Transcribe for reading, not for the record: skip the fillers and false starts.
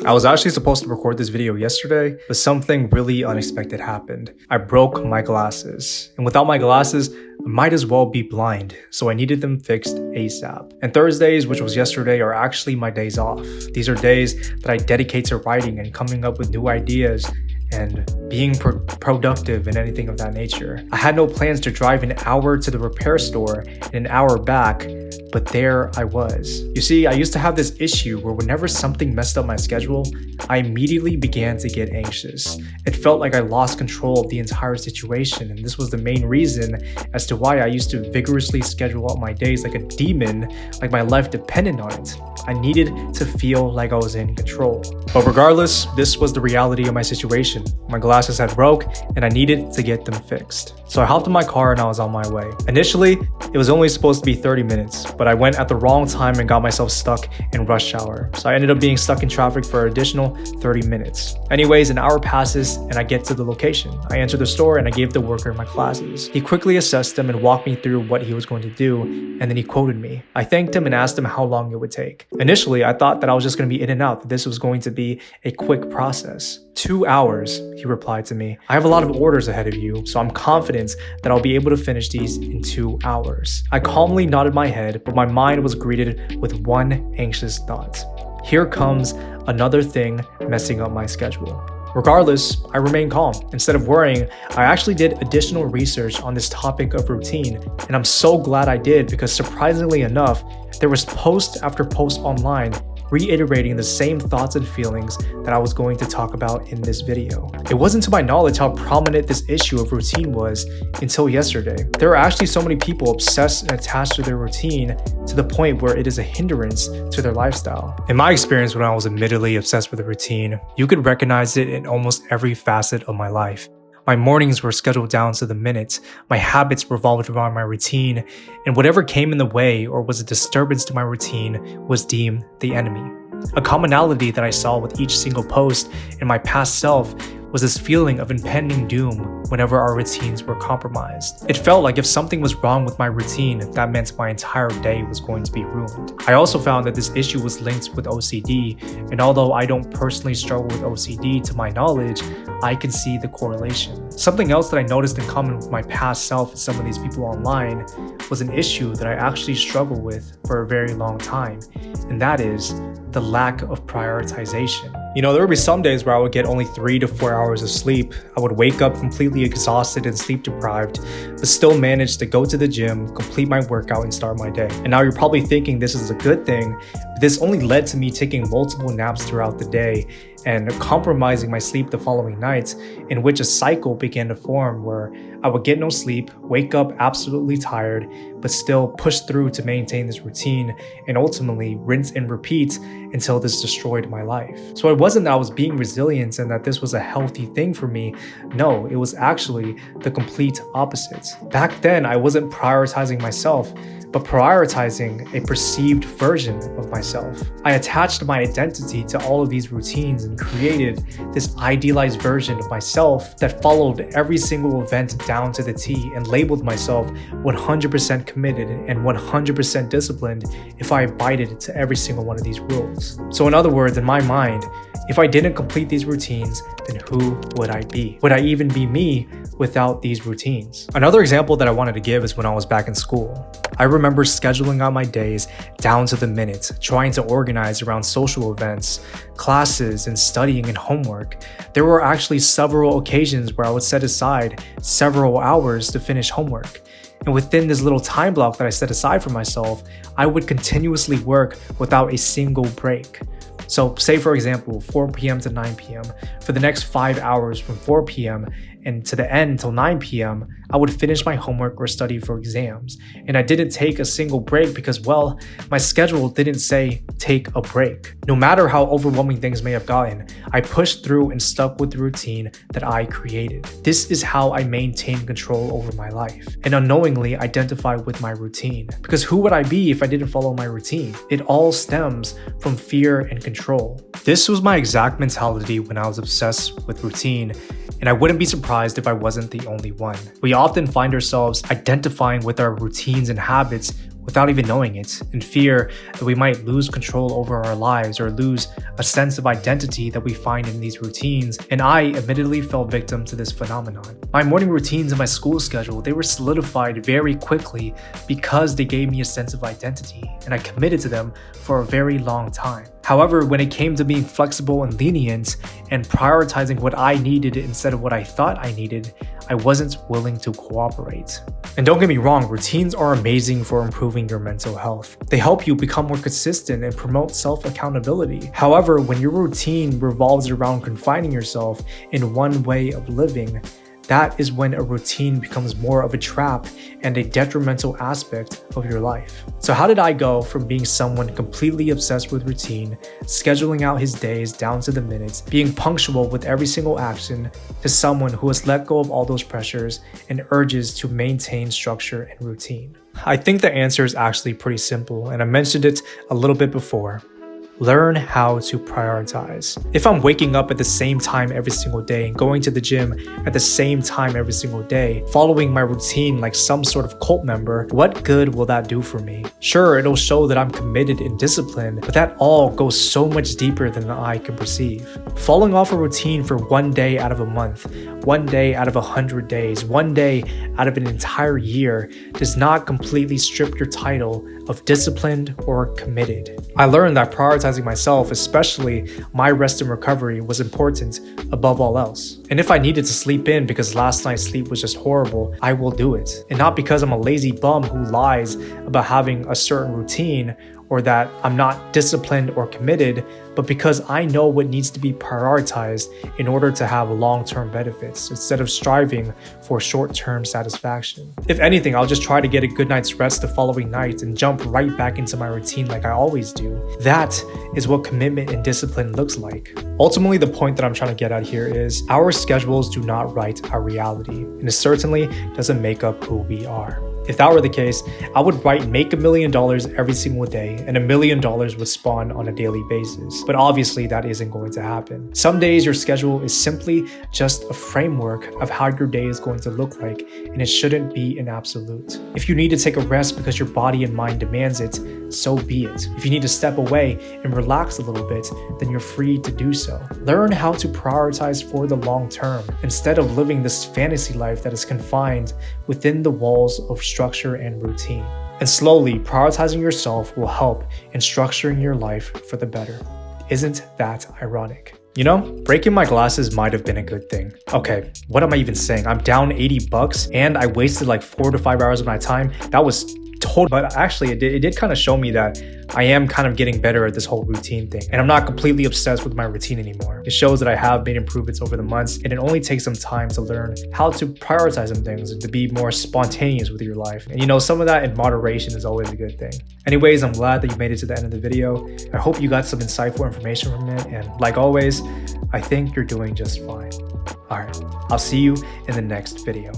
I was actually supposed to record this video yesterday, but something really unexpected happened. I broke my glasses, and without my glasses, I might as well be blind, so I needed them fixed ASAP. And Thursdays, which was yesterday, are actually my days off. These are days that I dedicate to writing and coming up with new ideas and being productive and anything of that nature. I had no plans to drive an hour to the repair store and an hour back, but there I was. You see, I used to have this issue where whenever something messed up my schedule, I immediately began to get anxious. It felt like I lost control of the entire situation, and this was the main reason as to why I used to vigorously schedule out my days like a demon, like my life depended on it. I needed to feel like I was in control. But regardless, this was the reality of my situation. My glasses had broke and I needed to get them fixed. So I hopped in my car and I was on my way. Initially, it was only supposed to be 30 minutes, but I went at the wrong time and got myself stuck in rush hour. So I ended up being stuck in traffic for an additional 30 minutes. Anyways, an hour passes and I get to the location. I enter the store and I gave the worker my glasses. He quickly assessed them and walked me through what he was going to do, and then he quoted me. I thanked him and asked him how long it would take. Initially, I thought that I was just going to be in and out, that this was going to be a quick process. 2 hours, he replied to me. I have a lot of orders ahead of you, so I'm confident that I'll be able to finish these in 2 hours. I calmly nodded my head, but my mind was greeted with one anxious thought. Here comes another thing messing up my schedule. Regardless, I remained calm. Instead of worrying, I actually did additional research on this topic of routine, and I'm so glad I did because surprisingly enough, there was post after post online reiterating the same thoughts and feelings that I was going to talk about in this video. It wasn't to my knowledge how prominent this issue of routine was until yesterday. There are actually so many people obsessed and attached to their routine to the point where it is a hindrance to their lifestyle. In my experience, when I was admittedly obsessed with a routine, you could recognize it in almost every facet of my life. My mornings were scheduled down to the minute, my habits revolved around my routine, and whatever came in the way or was a disturbance to my routine was deemed the enemy. A commonality that I saw with each single post in my past self was this feeling of impending doom whenever our routines were compromised. It felt like if something was wrong with my routine, that meant my entire day was going to be ruined. I also found that this issue was linked with OCD, and although I don't personally struggle with OCD to my knowledge, I can see the correlation. Something else that I noticed in common with my past self and some of these people online was an issue that I actually struggled with for a very long time, and that is the lack of prioritization. You know, there would be some days where I would get only 3 to 4 hours of sleep. I would wake up completely exhausted and sleep deprived, but still manage to go to the gym, complete my workout, and start my day. And now you're probably thinking this is a good thing, but this only led to me taking multiple naps throughout the day and compromising my sleep the following nights, in which a cycle began to form where I would get no sleep, wake up absolutely tired, but still push through to maintain this routine and ultimately rinse and repeat until this destroyed my life. So it wasn't that I was being resilient and that this was a healthy thing for me. No, it was actually the complete opposite. Back then, I wasn't prioritizing myself, but prioritizing a perceived version of myself. I attached my identity to all of these routines and created this idealized version of myself that followed every single event down to the T and labeled myself 100% committed and 100% disciplined if I abided to every single one of these rules. So in other words, in my mind, if I didn't complete these routines, then who would I be? Would I even be me without these routines? Another example that I wanted to give is when I was back in school. I remember scheduling out my days down to the minute, trying to organize around social events, classes, and studying and homework. There were actually several occasions where I would set aside several hours to finish homework. And within this little time block that I set aside for myself, I would continuously work without a single break. So say for example, 4 p.m. to 9 p.m. For the next 5 hours from 4 p.m. and to the end till 9 p.m., I would finish my homework or study for exams. And I didn't take a single break because, well, my schedule didn't say take a break. No matter how overwhelming things may have gotten, I pushed through and stuck with the routine that I created. This is how I maintain control over my life and unknowingly identify with my routine. Because who would I be if I didn't follow my routine? It all stems from fear and control. This was my exact mentality when I was obsessed with routine, and I wouldn't be surprised if I wasn't the only one. We often find ourselves identifying with our routines and habits without even knowing it, in fear that we might lose control over our lives or lose a sense of identity that we find in these routines, and I admittedly fell victim to this phenomenon. My morning routines and my school schedule, they were solidified very quickly because they gave me a sense of identity, and I committed to them for a very long time. However, when it came to being flexible and lenient and prioritizing what I needed instead of what I thought I needed, I wasn't willing to cooperate. And don't get me wrong, routines are amazing for improving your mental health. They help you become more consistent and promote self-accountability. However, when your routine revolves around confining yourself in one way of living, that is when a routine becomes more of a trap and a detrimental aspect of your life. So how did I go from being someone completely obsessed with routine, scheduling out his days down to the minutes, being punctual with every single action, to someone who has let go of all those pressures and urges to maintain structure and routine? I think the answer is actually pretty simple, and I mentioned it a little bit before. Learn how to prioritize. If I'm waking up at the same time every single day and going to the gym at the same time every single day, following my routine like some sort of cult member, what good will that do for me? Sure, it'll show that I'm committed and disciplined, but that all goes so much deeper than the eye can perceive. Falling off a routine for one day out of a month, one day out of 100 days, one day out of an entire year does not completely strip your title of disciplined or committed. I learned that prioritizing myself, especially my rest and recovery, was important above all else. And if I needed to sleep in because last night's sleep was just horrible, I will do it. And not because I'm a lazy bum who lies about having a certain routine or that I'm not disciplined or committed, but because I know what needs to be prioritized in order to have long-term benefits instead of striving for short-term satisfaction. If anything, I'll just try to get a good night's rest the following night and jump right back into my routine like I always do. That is what commitment and discipline looks like. Ultimately, the point that I'm trying to get at here is our schedules do not write our reality, and it certainly doesn't make up who we are. If that were the case, I would write make $1 million every single day, and $1 million would spawn on a daily basis. But obviously that isn't going to happen. Some days your schedule is simply just a framework of how your day is going to look like, and it shouldn't be an absolute. If you need to take a rest because your body and mind demands it, so be it. If you need to step away and relax a little bit, then you're free to do so. Learn how to prioritize for the long term instead of living this fantasy life that is confined within the walls of structure and routine. And slowly, prioritizing yourself will help in structuring your life for the better. Isn't that ironic? You know, breaking my glasses might have been a good thing. Okay, what am I even saying? I'm down $80 and I wasted like 4 to 5 hours of my time. That was total, but actually it did kind of show me that I am kind of getting better at this whole routine thing, and I'm not completely obsessed with my routine anymore. It shows that I have made improvements over the months, and it only takes some time to learn how to prioritize some things and to be more spontaneous with your life. And you know, some of that in moderation is always a good thing. Anyways, I'm glad that you made it to the end of the video. I hope you got some insightful information from it, and like always, I think you're doing just fine. All right, I'll see you in the next video.